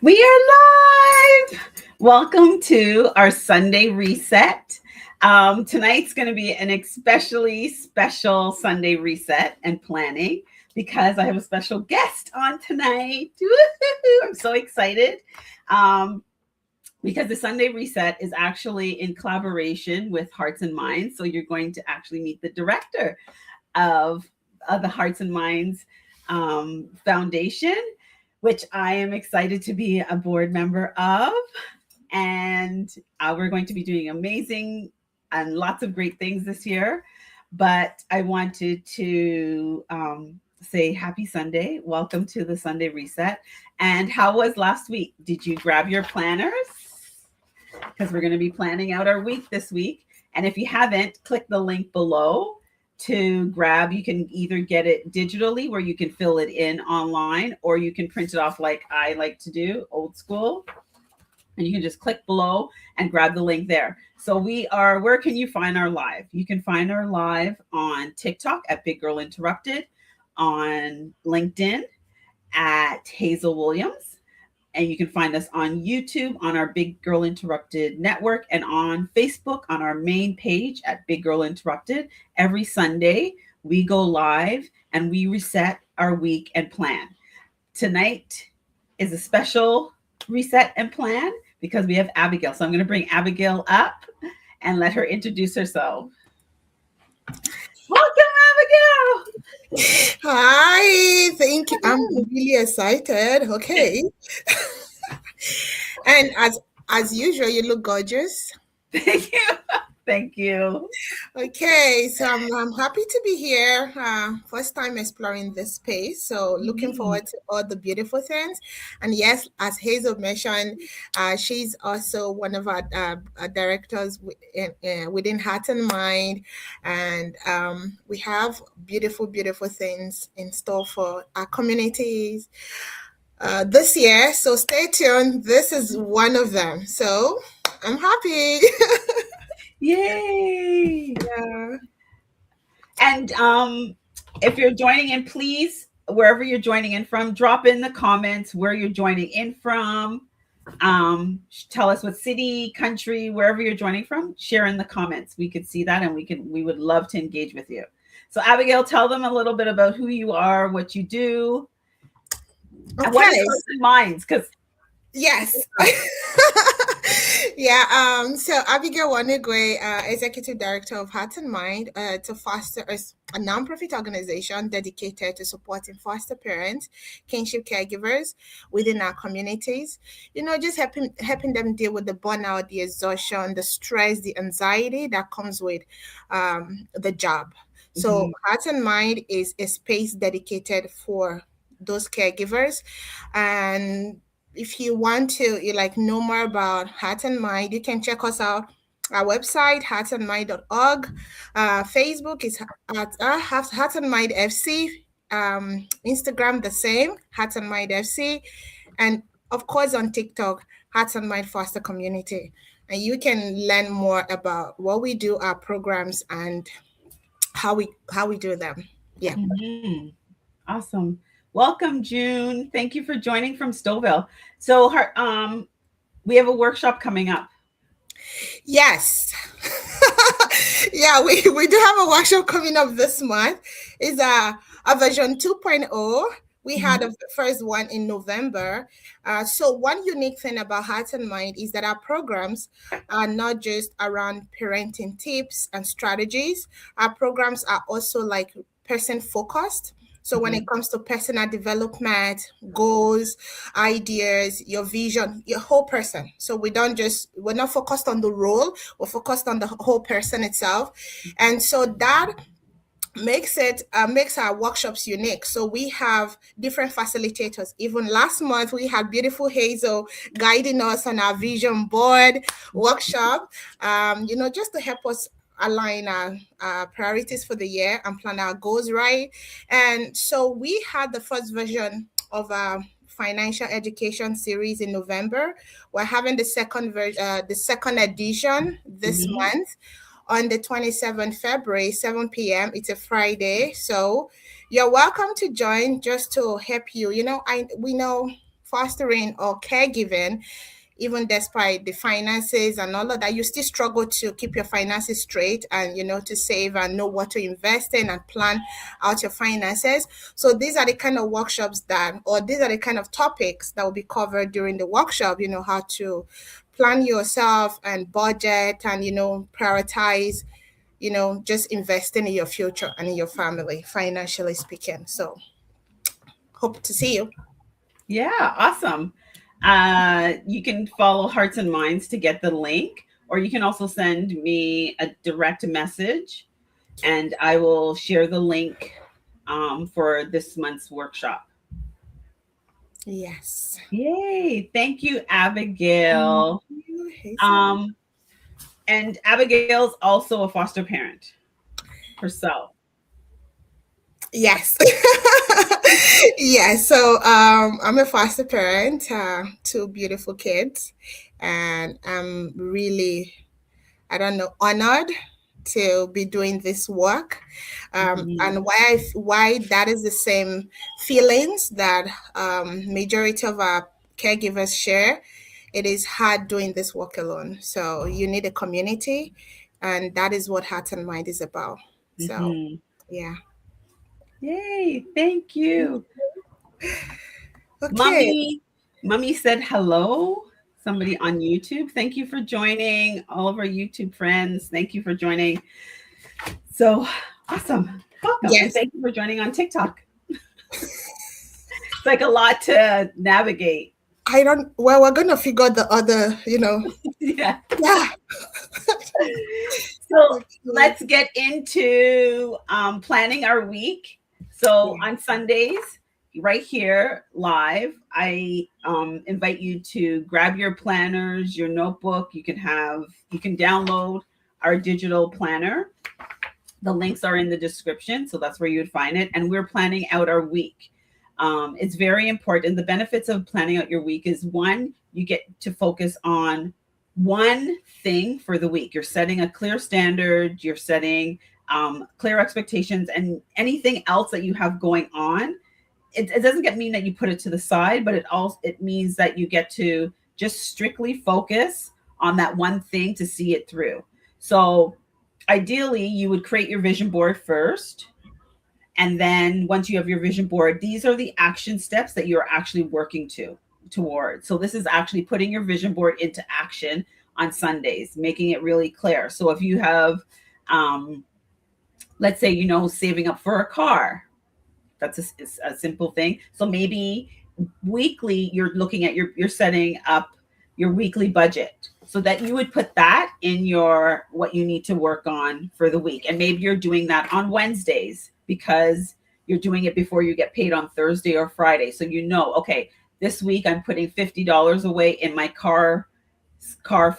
We are live. Welcome to our Sunday reset. Tonight's going to be an especially special Sunday reset and planning because I have a special guest on tonight. Woo-hoo-hoo. I'm so excited because the Sunday reset is actually in collaboration with Hearts and Minds. So you're going to actually meet the director of, the Hearts and Minds Foundation, which I am excited to be a board member of. And we're going to be doing amazing and lots of great things this year. But I wanted to say happy Sunday. Welcome to the Sunday Reset. And how was last week? Did you grab your planners? Because we're going to be planning out our week this week. And if you haven't, click the link below to grab. You can either get it digitally where you can fill it in online, or you can print it off like I like to do, old school. And you can just click below and grab the link there. So where can you find our live? You can find our live on TikTok at Big Girl Interrupted, on LinkedIn at Hazel Williams, and you can find us on YouTube on our Big Girl Interrupted network, and on Facebook on our main page at Big Girl Interrupted. Every Sunday, we go live and we reset our week and plan. Tonight is a special reset and plan because we have Abigail. So I'm going to bring Abigail up and let her introduce herself. Welcome, Abigail. Hi, thank you. I'm really excited. Okay. And as usual, you look gorgeous. Thank you. Thank you. Okay, so I'm happy to be here. First time exploring this space. So looking forward to all the beautiful things. And yes, as Hazel mentioned, she's also one of our directors within Heart and Mind. And we have beautiful, beautiful things in store for our communities this year. So stay tuned. This is one of them. So I'm happy. Yay. Yeah. And if you're joining in, please, wherever you're joining in from, drop in the comments where you're joining in from. Tell us what city, country, wherever you're joining from, share in the comments. We could see that and we would love to engage with you. So Abigail, tell them a little bit about who you are, what you do. Okay. And what is Hearts and Minds? Because yes. Yeah. So Abigail Wanigwe, Executive Director of Heart and Mind, to foster a nonprofit organization dedicated to supporting foster parents, kinship caregivers within our communities. Just helping them deal with the burnout, the exhaustion, the stress, the anxiety that comes with the job. So Heart and Mind is a space dedicated for those caregivers. And if you want to know more about Heart and Mind, you can check us out. Our website, heartandmind.org. Facebook is at Heart and Mind FC. Instagram, the same, Heart and Mind FC. And of course, on TikTok, Heart and Mind Foster Community. And you can learn more about what we do, our programs, and how we do them. Yeah. Awesome. Welcome, June. Thank you for joining from Stouffville. So, we have a workshop coming up. Yes. Yeah, we do have a workshop coming up this month. It's a version 2.0. We had the first one in November. So one unique thing about Heart and Mind is that our programs are not just around parenting tips and strategies. Our programs are also like person focused. So when it comes to personal development, goals, ideas, your vision, your whole person. So we're not focused on the role, we're focused on the whole person itself. And so that makes our workshops unique. So we have different facilitators. Even last month we had beautiful Hazel guiding us on our vision board workshop, just to help us align our priorities for the year and plan our goals right. And so we had the first version of our financial education series in November. We're having the second edition this month on the 27th February, 7 p.m. It's a Friday. So you're welcome to join just to help you. We know fostering or caregiving, even despite the finances and all of that, you still struggle to keep your finances straight and, to save and know what to invest in and plan out your finances. So these are the kind of workshops or these are the kind of topics that will be covered during the workshop, how to plan yourself and budget and, prioritize, just investing in your future and in your family, financially speaking. So hope to see you. Yeah, awesome. You can follow Hearts and Minds to get the link, or you can also send me a direct message and I will share the link for this month's workshop. Yes. Yay. Thank you, Abigail. Hey, And Abigail's also a foster parent herself. Yes. Yeah. So I'm a foster parent, two beautiful kids, and I'm really, I don't know, honored to be doing this work. And why that is the same feelings that majority of our caregivers share. It is hard doing this work alone. So you need a community, and that is what Heart and Mind is about. So yeah. Yay, thank you. Okay. Mommy said hello. Somebody on YouTube. Thank you for joining. All of our YouTube friends, thank you for joining. So awesome. Welcome. Yes. And thank you for joining on TikTok. It's like a lot to navigate. We're going to figure the other, Yeah. Yeah. So let's get into planning our week. So on Sundays, right here live, I invite you to grab your planners, your notebook. You can download our digital planner. The links are in the description, so that's where you would find it. And we're planning out our week. It's very important. The benefits of planning out your week is, one, you get to focus on one thing for the week. You're setting a clear standard, you're setting clear expectations, and anything else that you have going on, it doesn't mean that you put it to the side, but it means that you get to just strictly focus on that one thing to see it through. So ideally, you would create your vision board first. And then once you have your vision board, these are the action steps that you're actually working towards. So this is actually putting your vision board into action on Sundays, making it really clear. So if you have, let's say, saving up for a car, that's a simple thing. So maybe weekly, you're looking at you're setting up your weekly budget, so that you would put that in what you need to work on for the week. And maybe you're doing that on Wednesdays because you're doing it before you get paid on Thursday or Friday. So okay, this week I'm putting $50 away in my car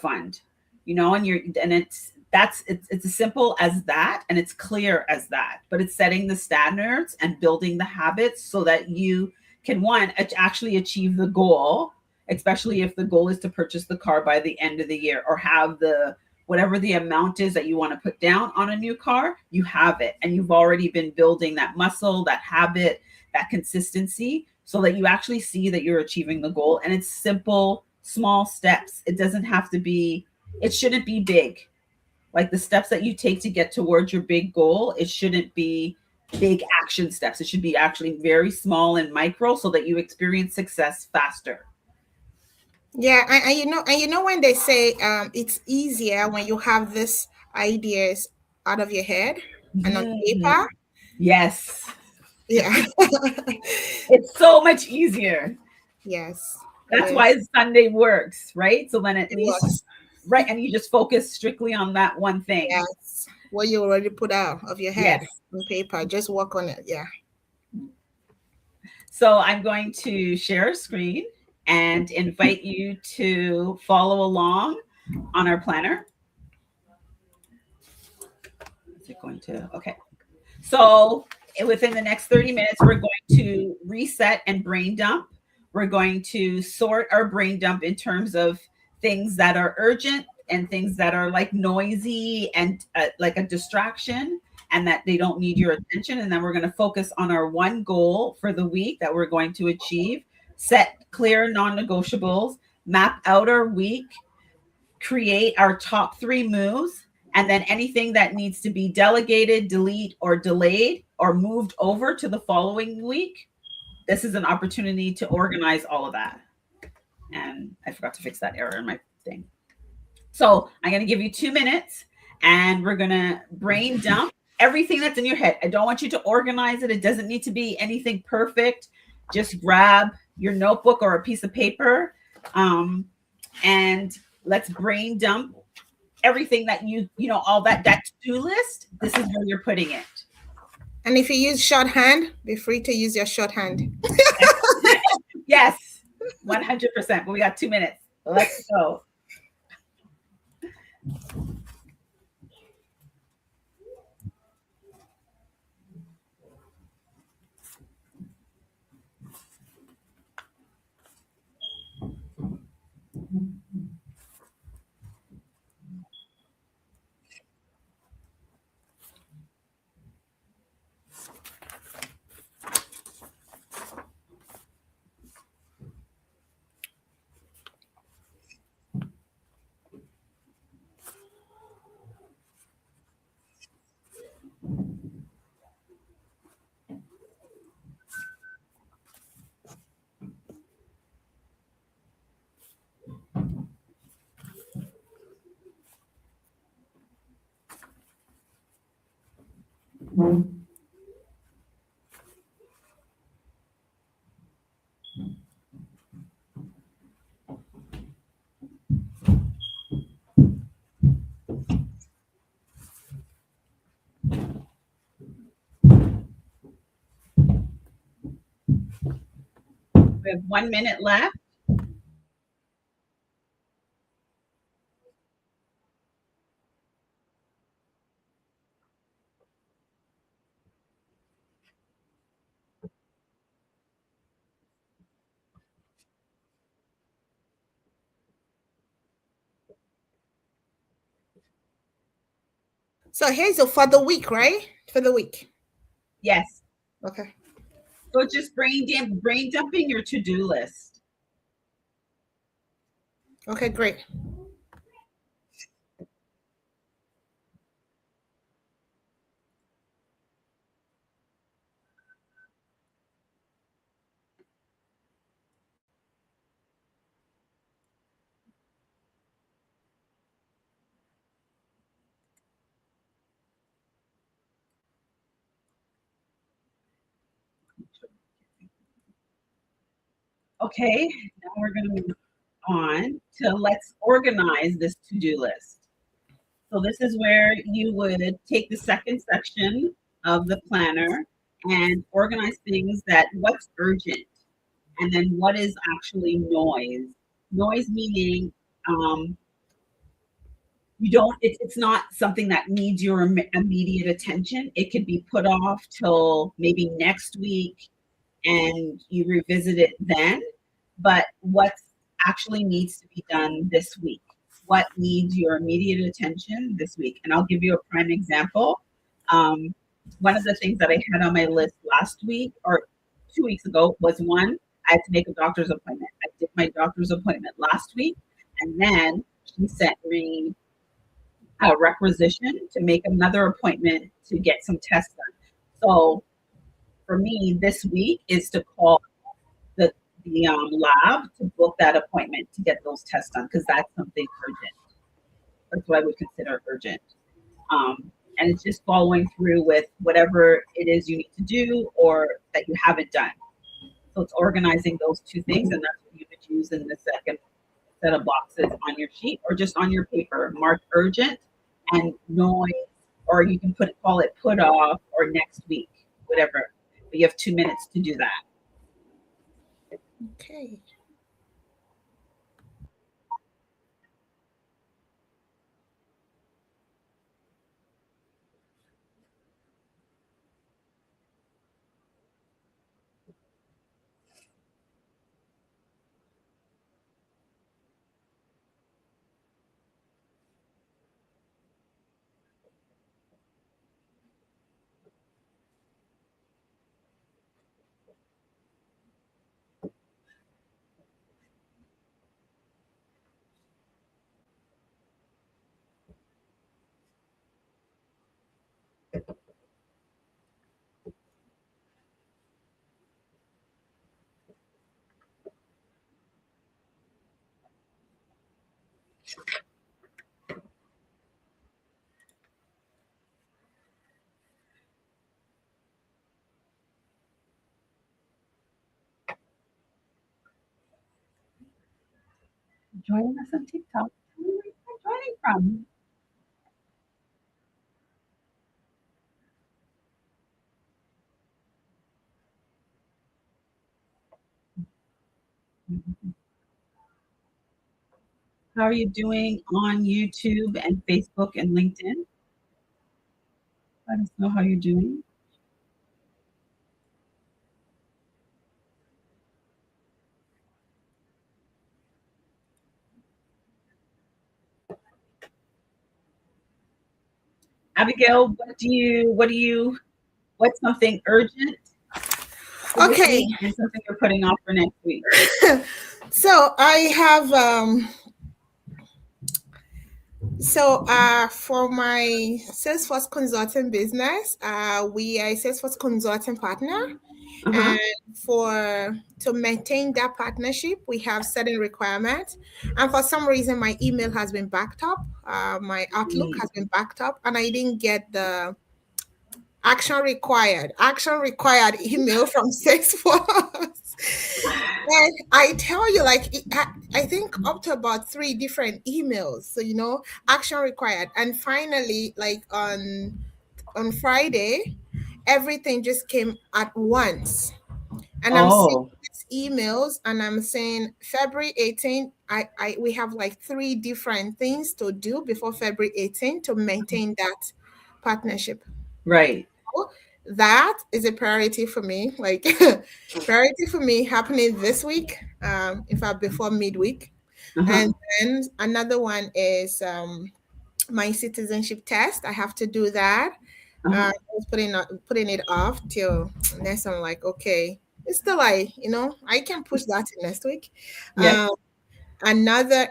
fund, and it's as simple as that, and it's clear as that, but it's setting the standards and building the habits so that you can, one, actually achieve the goal, especially if the goal is to purchase the car by the end of the year, or have whatever the amount is that you want to put down on a new car, you have it. And you've already been building that muscle, that habit, that consistency, so that you actually see that you're achieving the goal. And it's simple, small steps. It shouldn't be big. Like the steps that you take to get towards your big goal, it shouldn't be big action steps. It should be actually very small and micro, so that you experience success faster. Yeah, and when they say it's easier when you have these ideas out of your head and on paper. Yes. Yeah. It's so much easier. Yes. That's why Sunday works, right? So then at least works. Right, and you just focus strictly on that one thing. Yes. What you already put out of your head on paper. Just work on it. Yeah. So I'm going to share a screen and invite you to follow along on our planner. Is it going to? Okay. So within the next 30 minutes, we're going to reset and brain dump. We're going to sort our brain dump in terms of things that are urgent and things that are like noisy and like a distraction, and that they don't need your attention. And then we're going to focus on our one goal for the week that we're going to achieve, set clear non-negotiables, map out our week, create our top 3 moves, and then anything that needs to be delegated, delete, or delayed or moved over to the following week. This is an opportunity to organize all of that. And I forgot to fix that error in my thing. So I'm going to give you 2 minutes and we're going to brain dump everything that's in your head. I don't want you to organize it. It doesn't need to be anything perfect. Just grab your notebook or a piece of paper, and let's brain dump everything that all that to-do list. This is where you're putting it. And if you use shorthand, be free to use your shorthand. Yes, 100%. But we got 2 minutes. Let's go. We have 1 minute left. So Hazel, for the week, right? For the week. Yes. Okay. So just brain dumping your to-do list. Okay, great. Okay, now we're going to move on to let's organize this to-do list. So this is where you would take the second section of the planner and organize things that what's urgent and then what is actually noise. Noise meaning you don't it's not something that needs your immediate attention. It could be put off till maybe next week and you revisit it then, but what actually needs to be done this week, what needs your immediate attention this week. And I'll give you a prime example. One of the things that I had on my list last week or 2 weeks ago was one, I had to make a doctor's appointment. I did my doctor's appointment last week, and then she sent me a requisition to make another appointment to get some tests done. So for me, this week is to call the lab to book that appointment to get those tests done because that's something urgent. That's what I would consider urgent. And it's just following through with whatever it is you need to do or that you haven't done. So it's organizing those two things, and that's what you would use in the second set of boxes on your sheet or just on your paper. Mark urgent and noise, or you can call it put off or next week, whatever. But you have 2 minutes to do that. Okay. joining us on TikTok. Where are you joining from? How are you doing on YouTube and Facebook and LinkedIn? Let us know how you're doing. Abigail, what's something urgent for this Okay. week and something you're putting off for next week? So I have for my Salesforce consulting business, we are a Salesforce consulting partner. Uh-huh. And to maintain that partnership, we have certain requirements. And for some reason, my email has been backed up. My Outlook has been backed up, and I didn't get the action required email from Salesforce. And I tell you, like, I think up to about 3 different emails. So, action required. And finally, like on Friday, everything just came at once. And I'm seeing Oh, these emails, and I'm saying February 18th, we have like 3 different things to do before February 18th to maintain that partnership. right. That is a priority for me. Like priority for me happening this week, in fact before midweek. Uh-huh. And then another one is my citizenship test. I have to do that. Uh-huh. I was putting it off till next. I'm like, okay, it's still like, I can push that to next week. Yes. Another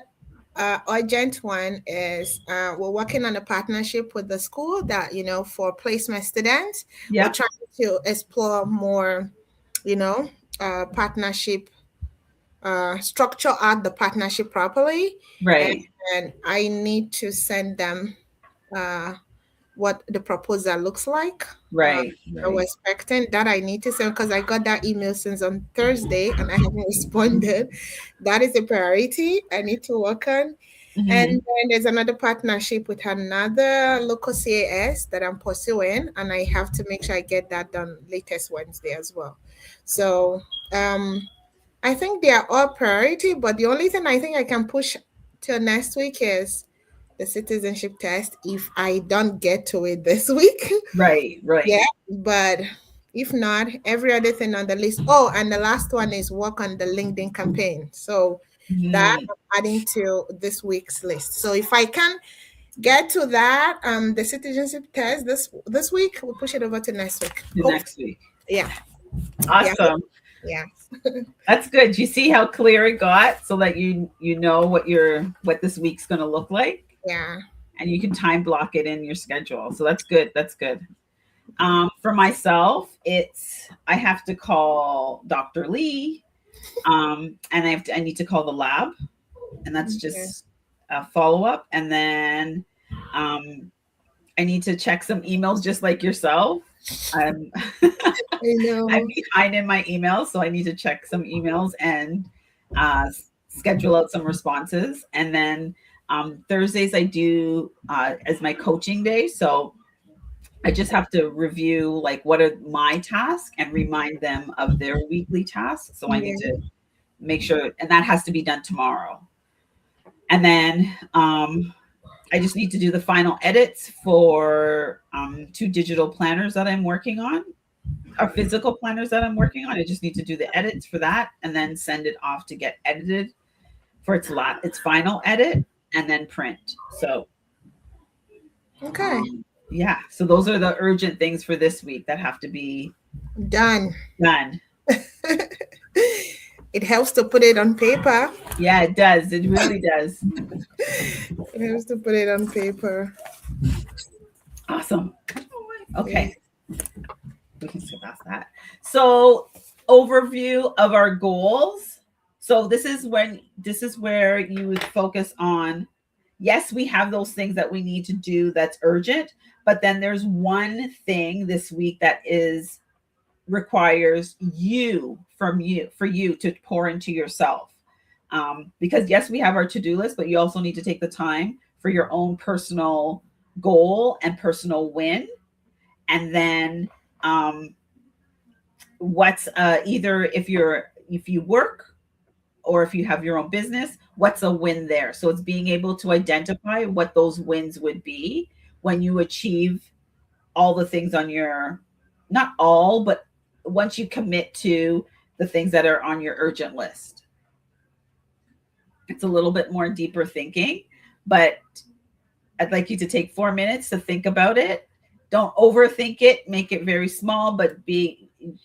urgent one is we're working on a partnership with the school that, for placement students. We're Yep. trying to explore more, partnership, structure out the partnership properly. And, Right. and I need to send them uh, what the proposal looks like. Right. I was Right. expecting that I need to send because I got that email since on Thursday and I haven't responded. That is a priority I need to work on. And Mhm. then there's another partnership with another local CAS that I'm pursuing, and I have to make sure I get that done latest Wednesday as well. So I think they are all priority, but the only thing I think I can push till next week is the citizenship test if I don't get to it this week. Right. Yeah, Right. but if not, every other thing on the list. Oh, and the last one is work on the LinkedIn campaign. So that Mm, I'm adding to this week's list. So if I can get to that, the citizenship test this week, we'll push it over to next week. the Hope, next week. yeah, yeah, Awesome. yeah, That's good. You see how clear it got so that you know what this week's going to look like yeah. and you can time block it in your schedule. So that's good. That's good. For myself, I have to call Dr. Lee, and I need to call the lab, and that's Okay. just a follow up. And then um, I need to check some emails, just like yourself. I'm I I'm know. behind in my emails, so I need to check some emails and schedule out some responses. And then Thursdays I do as my coaching day, so I just have to review like what are my tasks and remind them of their weekly tasks. So I need Yeah. to make sure, and that has to be done tomorrow. And then I just need to do the final edits for 2 digital planners that I'm working on, or physical planners that I'm working on. I just need to do the edits for that and then send it off to get edited for its final edit and then print. So Okay. yeah, so those are the urgent things for this week that have to be Done. done. It helps to put it on paper. Yeah, it does. It really does. It helps to put it on paper. Awesome. Yeah. Okay, we can skip past that. So, overview of our goals. So this is where you would focus on, yes, we have those things that we need to do that's urgent, but then there's one thing this week that is requires you for you to pour into yourself. Because yes, we have our to-do list, but you also need to take the time for your own personal goal and personal win. And then what's either if you work or if you have your own business, what's a win there? So it's being able to identify what those wins would be when you achieve all the things on your, not all, but once you commit to the things that are on your urgent list. It's a little bit more deeper thinking, but I'd like you to take 4 minutes to think about it. Don't overthink it, make it very small, but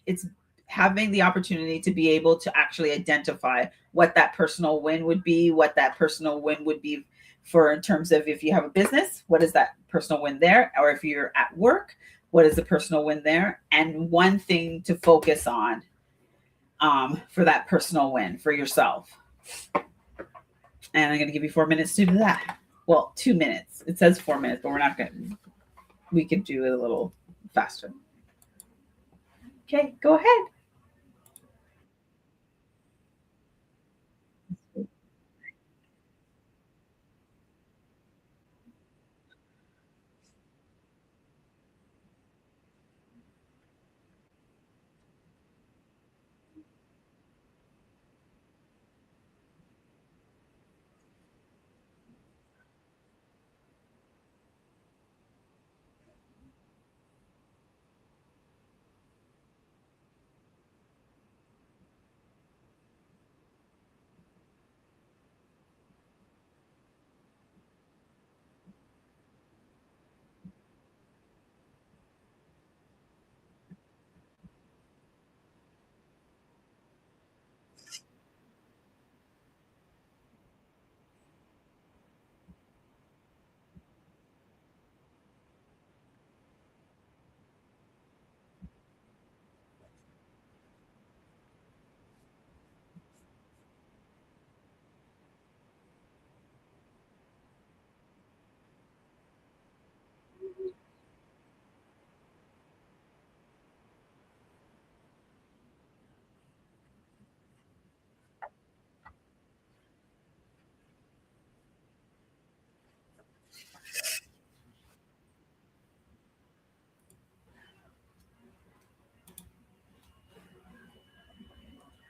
it's having the opportunity to be able to actually identify what that personal win would be, what that personal win would be for in terms of if you have a business, what is that personal win there? Or if you're at work, what is the personal win there? And one thing to focus on for that personal win for yourself. And I'm going to give you 4 minutes to do that. Well, 2 minutes. It says 4 minutes, but we're not going to, we could do it a little faster. Okay, go ahead.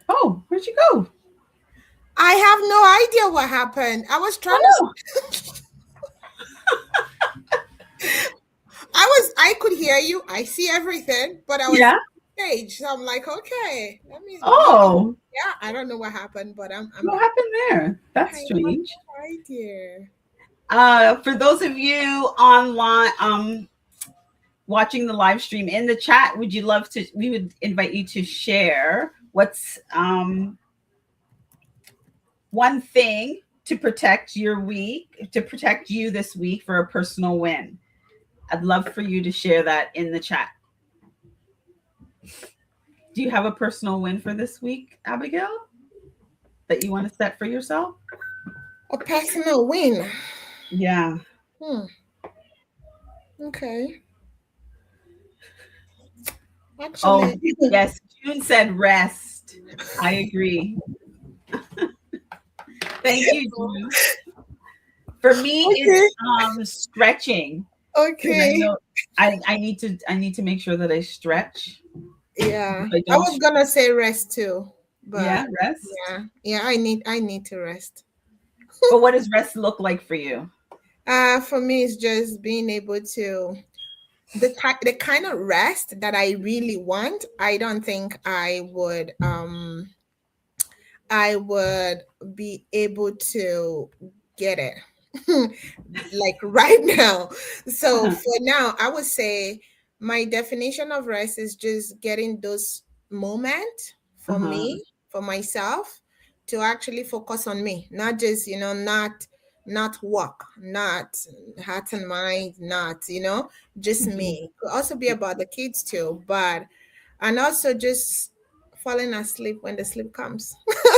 Oh, where'd you go? I have no idea what happened. I was trying to. I could hear you. I see everything, but I was Yeah. on stage. So I'm like, okay, let me. Oh, Yeah, I don't know what happened, but I'm what happened there? I That's have strange. no idea. For those of you online, watching the live stream in the chat, would you love to? We would invite you to share what's one thing to protect your week, to protect you this week for a personal win. I'd love for you to share that in the chat. Do you have a personal win for this week, Abigail, that you want to set for yourself? A personal win. Yeah. Okay. Oh, Actually, yes. June said rest. I agree. Thank you, June. For me, it's stretching. okay. I need to make sure that I stretch. Yeah, If I was gonna say rest too, but yeah, rest. yeah, I need to rest. But what does rest look like for you? For me, it's just being able to the kind of rest that I really want. I don't think I would be able to get it like right now. So for now, I would say my definition of rest is just getting those moments for me, for myself, to actually focus on me, not just, not work, not heart and mind, not, just me. Could also be about the kids too, but and also just falling asleep when the sleep comes.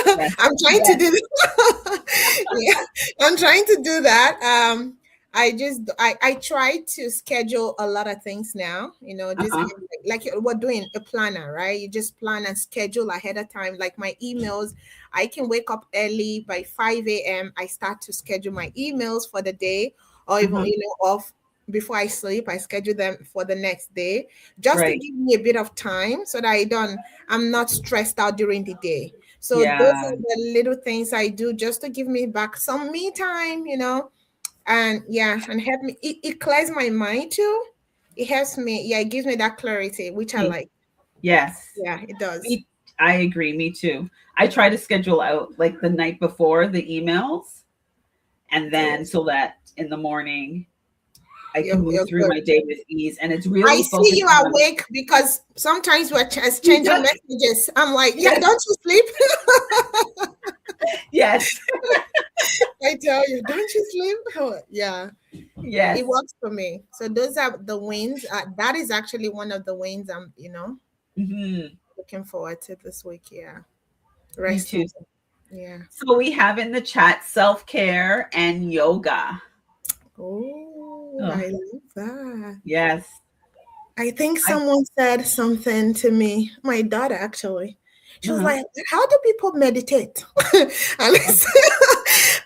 Yes. I'm trying to do yeah, I'm trying to do that. I try to schedule a lot of things now, just Uh-huh. have, we're doing a planner, right? You just plan and schedule ahead of time. Like my emails, I can wake up early by 5 a.m. I start to schedule my emails for the day, or even, Uh-huh. off before I sleep, I schedule them for the next day, just to Right. give me a bit of time so that I'm not stressed out during the day. So those Yeah. are the little things I do just to give me back some me time, and yeah, and help me. It clears my mind too. It helps me. Yeah, it gives me that clarity, which I Me. like. Yes. Yeah, it does. Me, I agree. Me too. I try to schedule out like the night before the emails, and Yeah, then so that in the morning I can move you're through good. my day with ease. And it's I really see you focusing on awake because sometimes we're exchanging yes, messages. I'm like, yeah, yes, don't you sleep? yes, I tell you, don't you sleep? Oh, yeah, it yes. works for me. So those are the wins. That is actually one of the wins I'm, Hmm. looking forward to this week. Yeah, Me resting. too. Yeah. So we have in the chat self-care and yoga. Oh, Oh, I love that. yes. I think I someone said something to me, my daughter actually. She was uh-huh. like, how do people meditate? and, I said,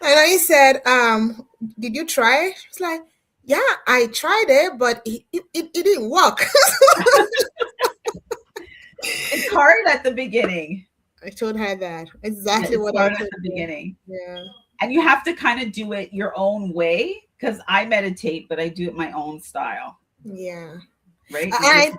and I said, did you try it? She was like, yeah, I tried it, but it didn't work. It's hard at the beginning. I told her that. Yeah, Exactly it's what I hard at told the her. beginning. Yeah. And you have to kind of do it your own way because I meditate, but I do it my own style, Yeah. right? And You just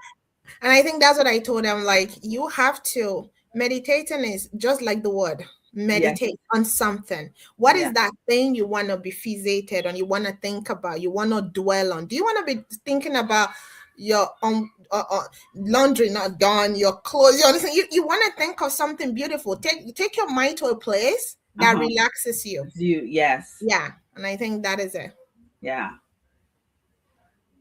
I think that's what I told them. Like, you have to, meditating is just like the word, yes, meditate on something. What is yes, that thing you want to be fixated on? You want to think about, you want to dwell on? Do you want to be thinking about your laundry not done, your clothes? You understand? You want to think of something beautiful. Take your mind to a place that uh-huh. relaxes you. You yes, Yeah. And I think that is it. yeah.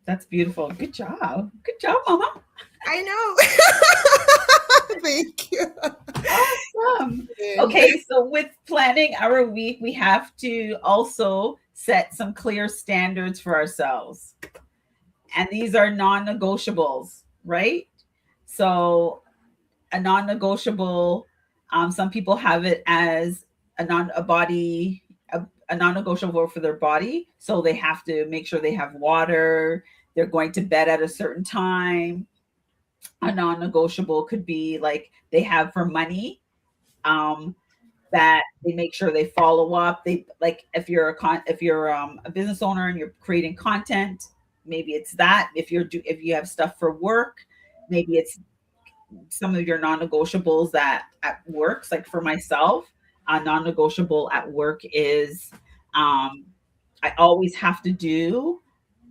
That's beautiful. Good job. Good job, Mama. I know. Thank you. Awesome. Okay, so with planning our week, we have to also set some clear standards for ourselves. And these are non negotiables, right? So, a non negotiable, some people have it as a body, a non negotiable for their body. So, they have to make sure they have water, they're going to bed at a certain time. A non negotiable could be like they have for money. Um, that they make sure they follow up. They like if you're a business owner and you're creating content, maybe it's that. If you have stuff for work, maybe it's some of your non-negotiables that at works. Like for myself, a non-negotiable at work is I always have to do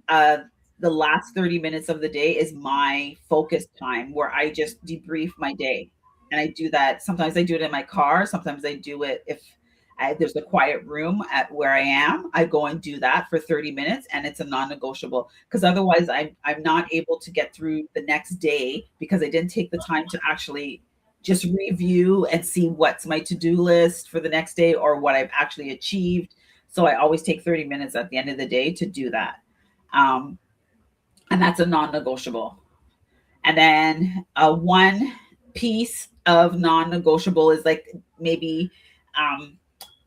uh, the last 30 minutes of the day is my focus time where I just debrief my day. And I do that. Sometimes I do it in my car. Sometimes I do it if there's a quiet room at where I am. I go and do that for 30 minutes and it's a non-negotiable because otherwise I'm not able to get through the next day because I didn't take the time to actually just review and see what's my to-do list for the next day or what I've actually achieved. So I always take 30 minutes at the end of the day to do that. Um, and that's a non-negotiable. And then one piece of non-negotiable is like maybe um,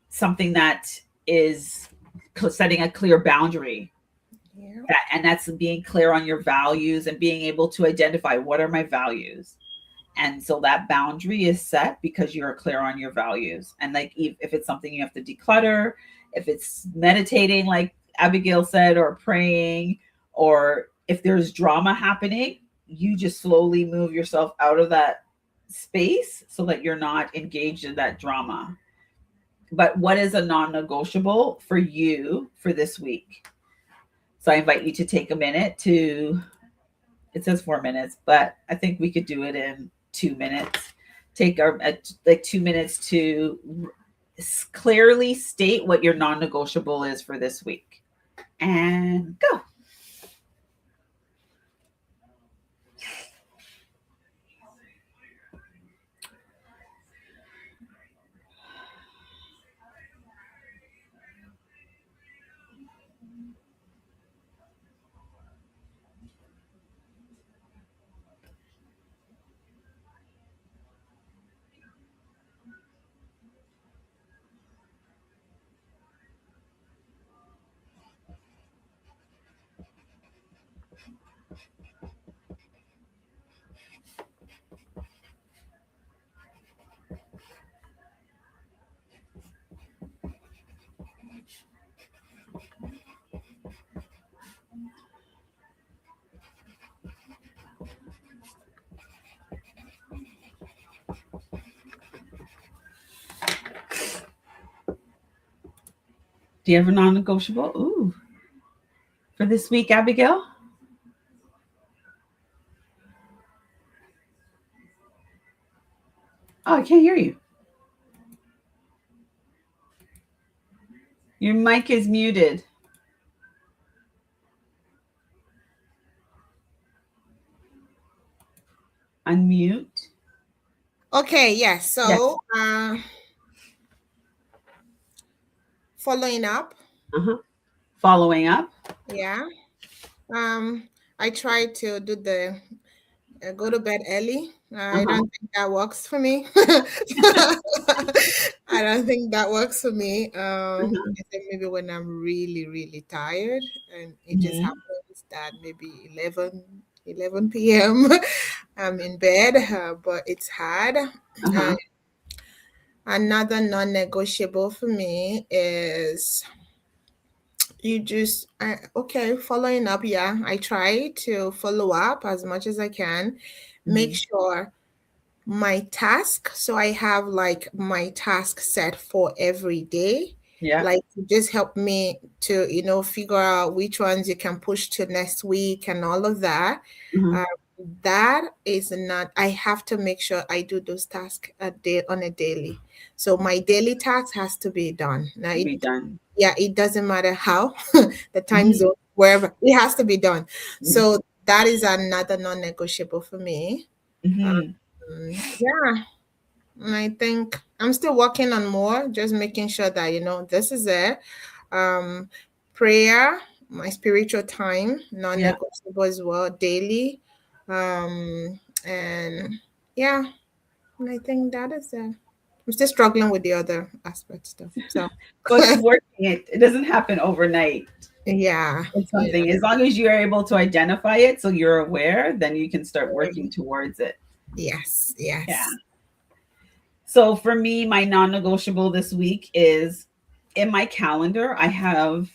something that is setting a clear boundary. Yeah. And that's being clear on your values and being able to identify what are my values. And so that boundary is set because you're clear on your values. And like if it's something you have to declutter, if it's meditating, like Abigail said, or praying, or if there's drama happening, you just slowly move yourself out of that space so that you're not engaged in that drama. But what is a non negotiable for you for this week? So I invite you to take a minute to it says 4 minutes, but I think we could do it in 2 minutes. Take our like 2 minutes to clearly state what your non-negotiable is for this week, and go. Do you have a non-negotiable? Ooh, for this week, Abigail? Oh, I can't hear you. Your mic is muted. Unmute. Okay, yes. Yes. So, following up, Uh-huh. Following up. yeah. I try to do the go to bed early. I Uh-huh. don't think that works for me. I don't think that works for me. Uh-huh. I think maybe when I'm really, really tired, and it just Mm-hmm. happens that maybe 11 p.m. I'm in bed, but it's hard. Uh, Uh-huh. Another non-negotiable for me is you just okay, following up. Yeah, I try to follow up as much as I can. Make Mm-hmm. sure my task, so I have like my task set for every day, Yeah. like to just help me to figure out which ones you can push to next week and all of that. Uh-huh. uh, that is not, I have to make sure I do those tasks a day on a daily. So my daily task has to be done now. To be done. Yeah, it doesn't matter how, the time Mm-hmm. zone, wherever, it has to be done. Mm-hmm. So that is another non-negotiable for me. Mm-hmm. Yeah, and I think I'm still working on more, just making sure that this is it. Um, Prayer, my spiritual time, Yeah. non-negotiable as well, daily. And yeah, and I think that is it. I'm still struggling with the other aspect stuff. So But it's working. It doesn't happen overnight. yeah, It's yeah. something. As long as you are able to identify it so you're aware, then you can start working towards it. Yes, Yeah. yes. So for me, my non-negotiable this week is in my calendar, I have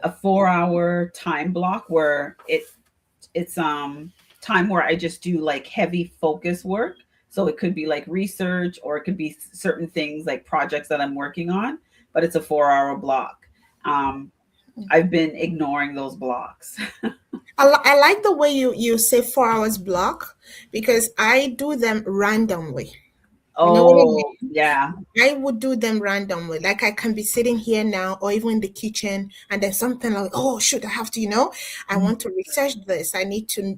a 4 hour time block where it's time where I just do like heavy focus work. So it could be like research or it could be certain things like projects that I'm working on, but it's a 4 hour block. Um, I've been ignoring those blocks. I like the way you say 4 hours block, because I do them randomly. You know what I mean? Oh, yeah. I would do them randomly. Like I can be sitting here now or even in the kitchen, and then something like, oh shoot, I have to, I want to research this. I need to,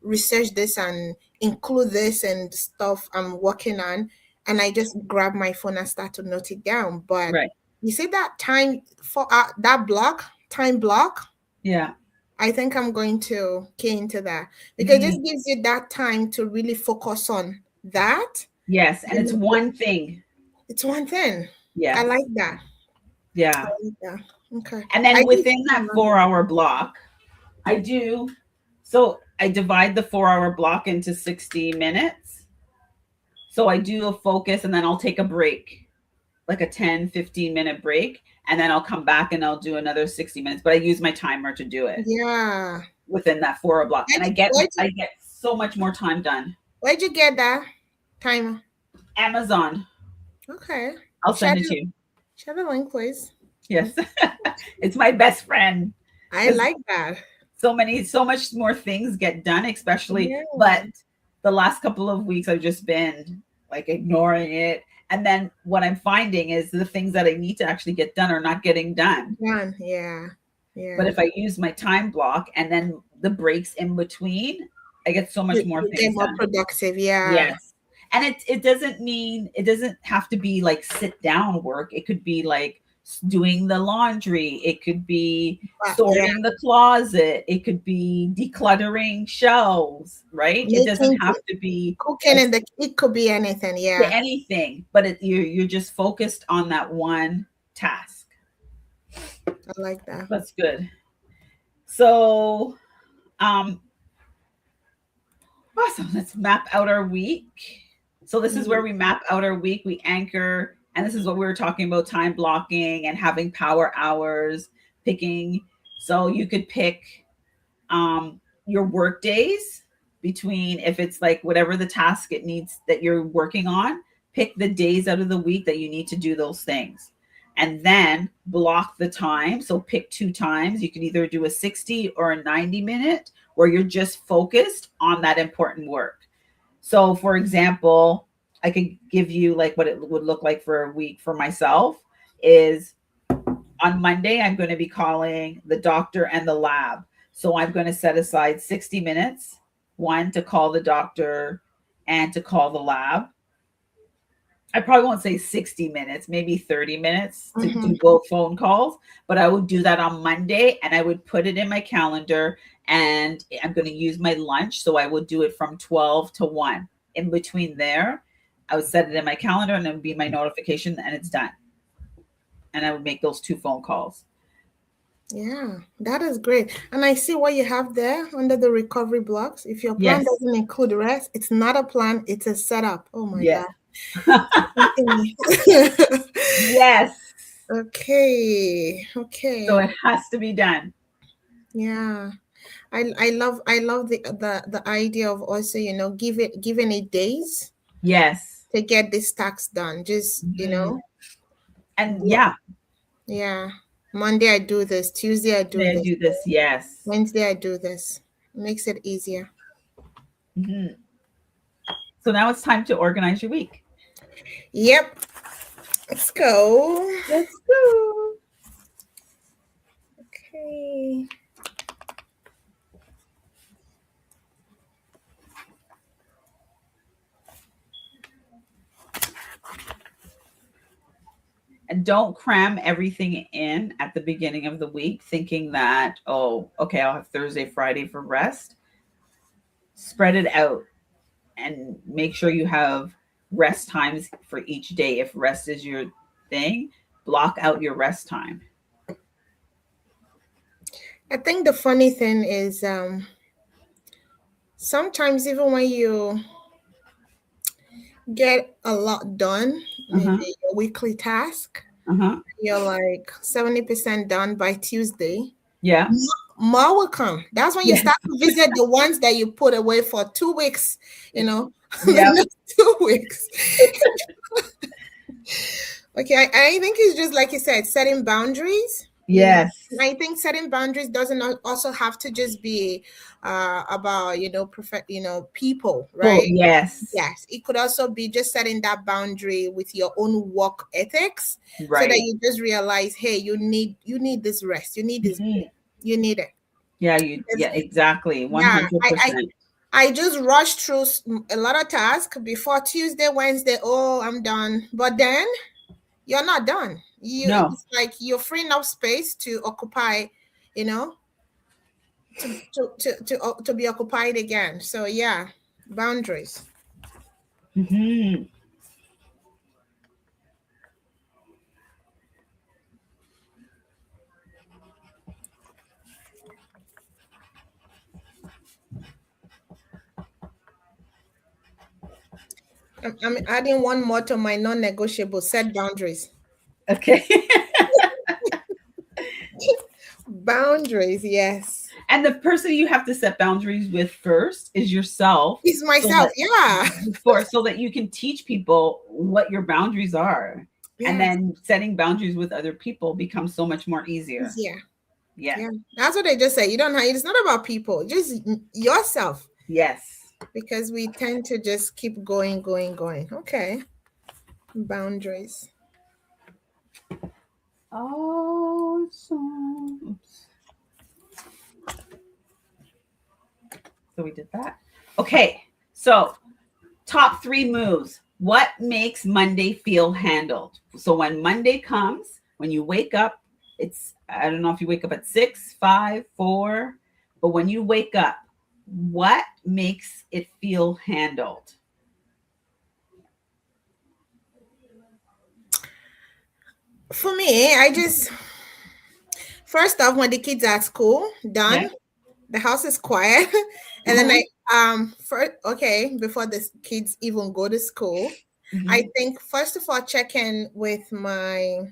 research this and include this and stuff I'm working on. And I just grab my phone and start to note it down. But Right. you see that time for that time block, Yeah. I think I'm going to key into that, because it Mhm. just gives you that time to really focus on that. Yes. And it's And one thing. it's one thing. I Yes. like that. I Yeah. like that. Okay. And I then think within that 4 hour block, I do so I divide the 4 hour block into 60 minutes. So I do a focus and then I'll take a break, like a 10-15 minute break. And then I'll come back and I'll do another 60 minutes. But I use my timer to do it yeah. within that 4 hour block. And Where'd I you, get where'd you, I get so much more time done. where'd you get that timer? Amazon. Okay. I'll Share send it the, to you. share the link, please. Yes. It's my best friend. I Because like that. so much more things get done, especially, Yeah. but the last couple of weeks I've just been like ignoring it. And then what I'm finding is the things that I need to actually get done are not getting done. Done. Yeah. But Yeah. if I use my time block and then the breaks in between, I get so much more You get things more done. productive. Yeah. Yes. And it doesn't mean, it doesn't have to be like sit down work. It could be like doing the laundry. It could be Yeah. sorting the closet. It could be decluttering shelves, right? It doesn't Making have to be cooking, and it could be anything. Yeah. anything, but you're just focused on that one task. I like that. That's good. So, um, awesome. Let's map out our week. So this is where we map out our week. We anchor, and this is what we were talking about: time blocking and having power hours. Picking, so you could pick your work days between, if it's like whatever the task it needs that you're working on. Pick the days out of the week that you need to do those things, and then block the time. So pick 2 times. You can either do a 60 or a 90 minute where you're just focused on that important work. So, for example, I could give you like what it would look like for a week for myself is on Monday, I'm going to be calling the doctor and the lab. So I'm going to set aside 60 minutes, one to call the doctor and to call the lab. I probably won't say 60 minutes, maybe 30 minutes to do both phone calls, but I would do that on Monday and I would put it in my calendar and I'm going to use my lunch. So I would do it from 12 to 1. In between there, I would set it in my calendar and it would be my notification and it's done. And I would make those 2 phone calls. Yeah, that is great. And I see what you have there under the recovery blocks. If your plan doesn't include rest, it's not a plan, it's a setup. Oh my God. Yes. Okay. So it has to be done. Yeah. I love the idea of also, giving it days. Yes. To get this task done. Just, And yeah. Monday I do this. Tuesday I do this. Yes. Wednesday I do this. It makes it easier. So now it's time to organize your week. Yep. Let's go. Okay. And don't cram everything in at the beginning of the week thinking that, oh, okay, I'll have Thursday, Friday for rest. Spread it out and make sure you have rest times for each day. If rest is your thing, block out your rest time. I think the funny thing is sometimes even when you get a lot done, maybe a weekly task, you're like 70% done by Tuesday. Yeah. More will come. That's when you start to visit the ones that you put away for 2 weeks, Yeah. 2 weeks. Okay, I think it's just like you said, setting boundaries. Yes. I think setting boundaries doesn't also have to just be about people, right? Yes. It could also be just setting that boundary with your own work ethics, right, so that you just realize, hey, you need this rest, you need this, you need it. Yeah, exactly. 100%. I just rushed through a lot of tasks before Tuesday, Wednesday. Oh, I'm done. But then you're not done. It's like you're freeing up space to occupy, to be occupied again. So yeah, boundaries. I'm adding one more to my non-negotiable: set boundaries. Okay. Boundaries, yes. And the person you have to set boundaries with first is yourself. It's myself, so that you can teach people what your boundaries are. Yes. And then setting boundaries with other people becomes so much more easier. Yeah. That's what I just said. You don't have, it's not about people, just yourself. Yes. Because we tend to just keep going. Okay. Boundaries. Awesome. So we did that. Okay. So top 3 moves. What makes Monday feel handled? So when Monday comes, when you wake up, I don't know if you wake up at 6, 5, 4, but when you wake up, what makes it feel handled? For me, first off, when the kids are at school, done, the house is quiet, and then before the kids even go to school, I think first of all, check in with my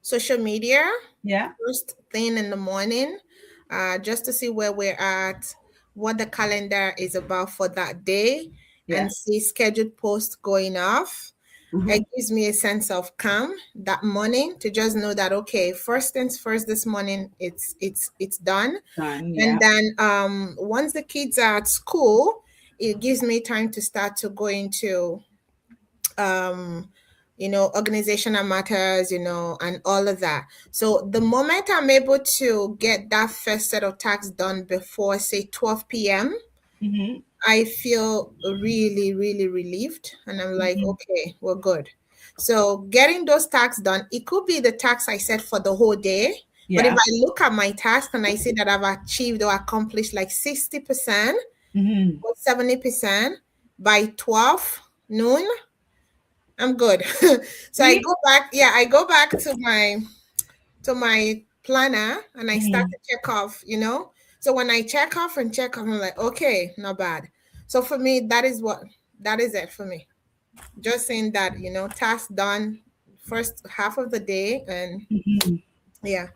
social media. First thing in the morning, just to see where we're at, what the calendar is about for that day, and see scheduled posts going off. It gives me a sense of calm that morning to just know that okay, first things first this morning, it's done. Done. And Yeah. then once the kids are at school, it gives me time to start to go into organizational matters, and all of that. So the moment I'm able to get that first set of tasks done before, say, 12 p.m., I feel really, really relieved. And I'm like, okay, we're good. So getting those tasks done, it could be the tasks I set for the whole day. But if Yeah. I look at my task and I see that I've achieved or accomplished like 60% or 70% by 12 noon, I'm good. So I See? go back, I go back to my planner and I start to check off, So when I check off and check off, I'm like, okay, not bad. So for me, that is it for me. Just saying that, task done first half of the day and yeah.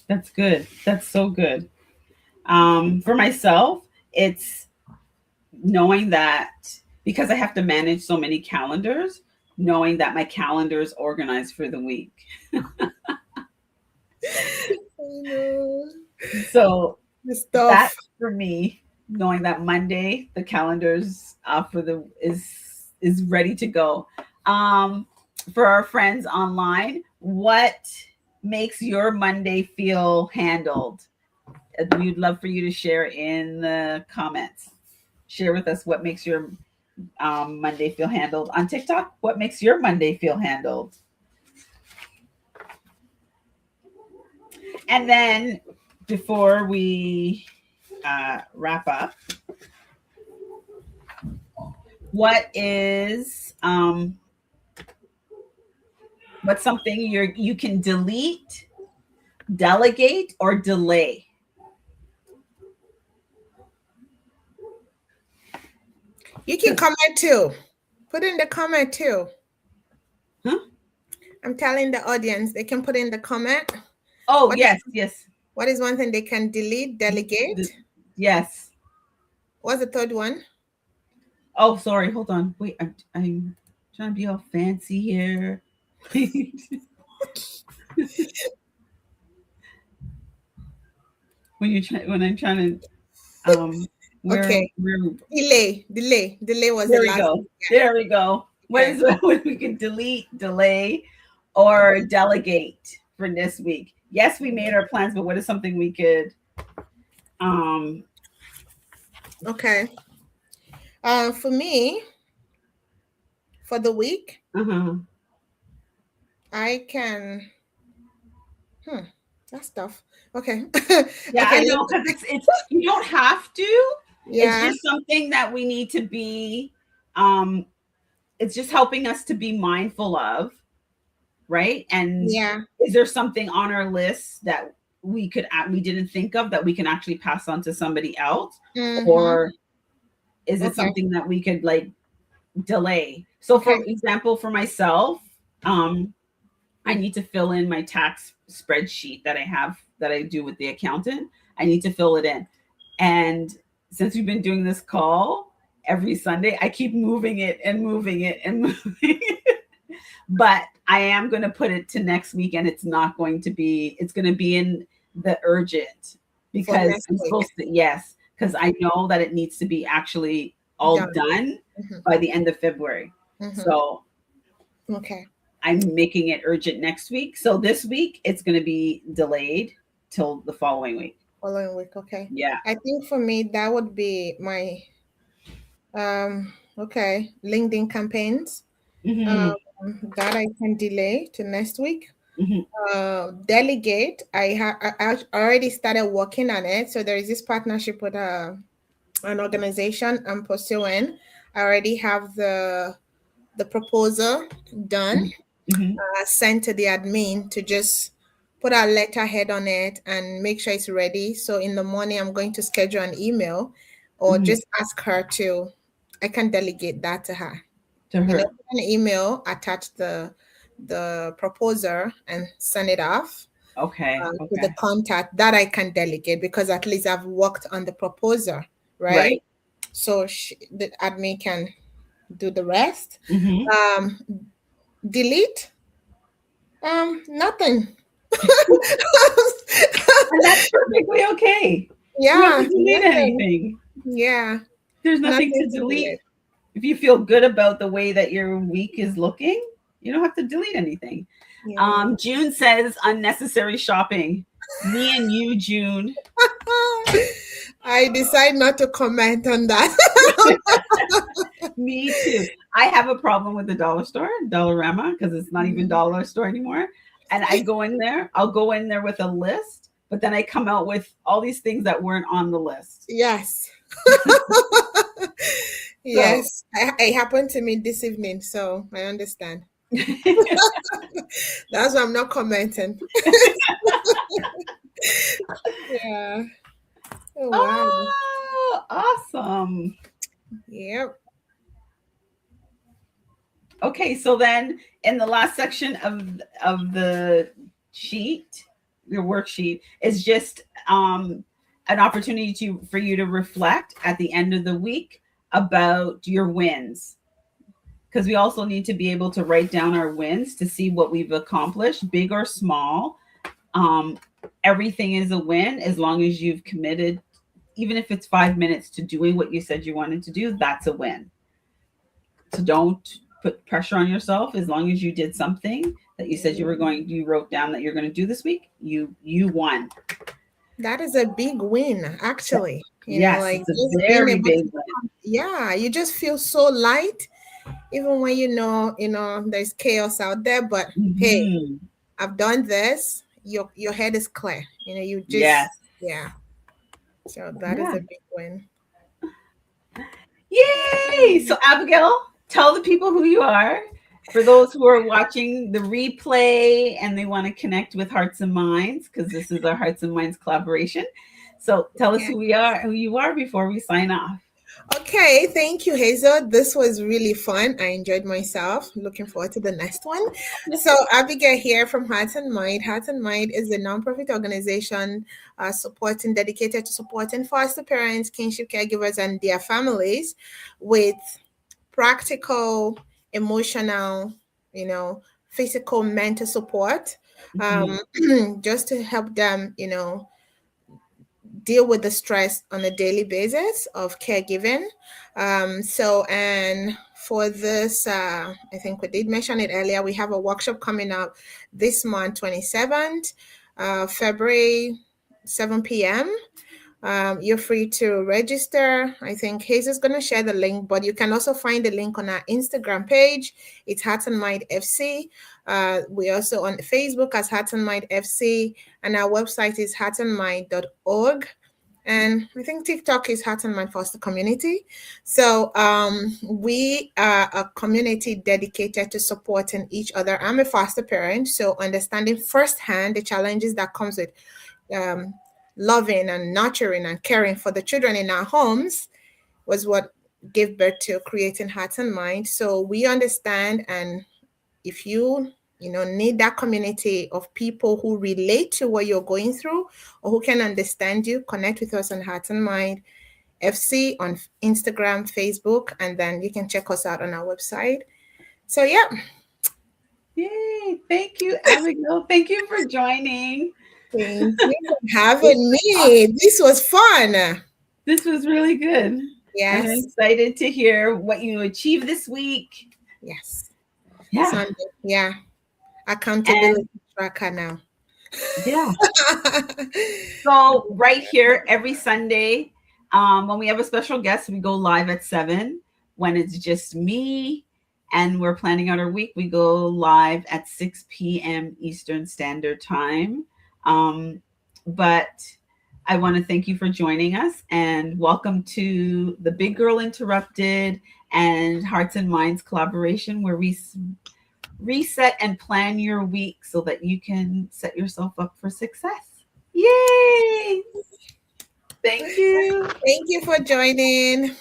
That's good. That's so good. For myself, it's knowing that because I have to manage so many calendars, knowing that my calendar is organized for the week. I know. So The stuff. that for me, knowing that Monday the calendar's for the is ready to go. For our friends online, what makes your Monday feel handled? We'd love for you to share in the comments. Share with us what makes your Monday feel handled. On TikTok, what makes your Monday feel handled? And then before we wrap up, what is what's something you can delete, delegate, or delay? You can comment too. Put in the comment too. Huh? I'm telling the audience they can put in the comment. Oh, yes. What is one thing they can delete, delegate? Yes. What's the third one? Oh, sorry. Hold on. Wait, I'm trying to be all fancy here. When I'm trying to okay. Delay was there the we last go. one. Yeah. There we go. Okay. What we can delete, delay, or delegate for this week? Yes, we made our plans, but what is something we could okay. For me, for the week, I can that's tough. Okay. Yeah, okay, I know, because it's you don't have to. Yeah. It's just something that we need to be it's just helping us to be mindful of, right? And is there something on our list that we didn't think of that we can actually pass on to somebody else? Or is it something that we could like delay? So for example, for myself, I need to fill in my tax spreadsheet that I do with the accountant. I need to fill it in. And since we've been doing this call every Sunday, I keep moving it and moving it and moving it. But I am going to put it to next week, and it's going to be in the urgent because I'm supposed to, yes, because I know that it needs to be actually all done by the end of February. So I'm making it urgent next week. So this week it's going to be delayed till the following week. Okay. Yeah. I think for me that would be my LinkedIn campaigns. That I can delay to next week. Delegate. I already started working on it. So there is this partnership with an organization I'm pursuing. I already have the proposal done, sent to the admin to just put a letterhead on it and make sure it's ready. So in the morning, I'm going to schedule an email or just ask her to, I can delegate that to her. Put an email, attach the proposal and send it off. To the contact that I can delegate because at least I've worked on the proposal, right? So the admin can do the rest. Mhm. Um, delete, nothing. And that's perfectly okay. You don't have Yeah, to delete nothing. anything. Yeah, There's nothing nothing to to delete. delete. If you feel good about the way that your week is looking, you don't have to delete anything. Yeah. June says unnecessary shopping. Me and you, June. I decide not to comment on that. Me too. I have a problem with the dollar store, Dollarama, because it's not even dollar store anymore. And I go in there, I'll go in there with a list, but then I come out with all these things that weren't on the list. Yes. So Yes. It happened to me this evening, so I understand. That's why I'm not commenting. Yeah. Oh, wow. oh, awesome. Yep. Okay, so then in the last section of the sheet, your worksheet is just an opportunity for you to reflect at the end of the week about your wins, because we also need to be able to write down our wins to see what we've accomplished, big or small. Um, Everything is a win as long as you've committed, even if it's 5 minutes to doing what you said you wanted to do. That's a win. So don't put pressure on yourself. As long as you did something that you said you wrote down that you're going to do this week, you won. That is a big win, actually. Yes, Like it's a just being very able big to, win. yeah, you just feel so light, even when there's chaos out there. But hey, Mhm. I've done this. Your head is clear. You Yes. just, yeah. So that is Yeah. a big win. Yay! So Abigail, tell the people who you are. For those who are watching the replay and they want to connect with Hearts and Minds, because this is our Hearts and Minds collaboration. So tell us Yeah. who you are before we sign off. Okay, thank you, Hazel. This was really fun. I enjoyed myself. Looking forward to the next one. So, Abigail here from Heart and Mind. Heart and Mind is a nonprofit organization dedicated to supporting foster parents, kinship caregivers, and their families with practical, emotional, physical, mental support, Mhm. just to help them, deal with the stress on a daily basis of caregiving. And for this, I think we did mention it earlier, we have a workshop coming up this month, 27th, February, 7 p.m. You're free to register. I think Hayes is going to share the link, but you can also find the link on our Instagram page. It's Heart and Mind FC. We're also on Facebook as Heart and Mind FC, and our website is heartandmind.org. And I think TikTok is Heart and Mind Foster Community. So we are a community dedicated to supporting each other. I'm a foster parent, so understanding firsthand the challenges that comes with um, loving and nurturing and caring for the children in our homes was what gave birth to creating Heart and Mind. So we understand, and if you need that community of people who relate to what you're going through or who can understand you, connect with us on Heart and Mind FC on Instagram, Facebook, and then you can check us out on our website. So yeah. Yay! Thank you, Abigail. Thank you for joining. Thank you for having me. This was fun. This was really good. I'm Yes. excited to hear what you achieve this week. Yes. Yeah. Sunday. Yeah. And Accountability tracker now. yeah. So right here every Sunday, when we have a special guest, we go live at 7. When it's just me and we're planning out our week, we go live at 6 p.m. Eastern Standard Time. But I want to thank you for joining us and welcome to the Big Girl Interrupted and Hearts and Minds collaboration, where we reset and plan your week so that you can set yourself up for success. Yay! Thank you. Thank you for joining.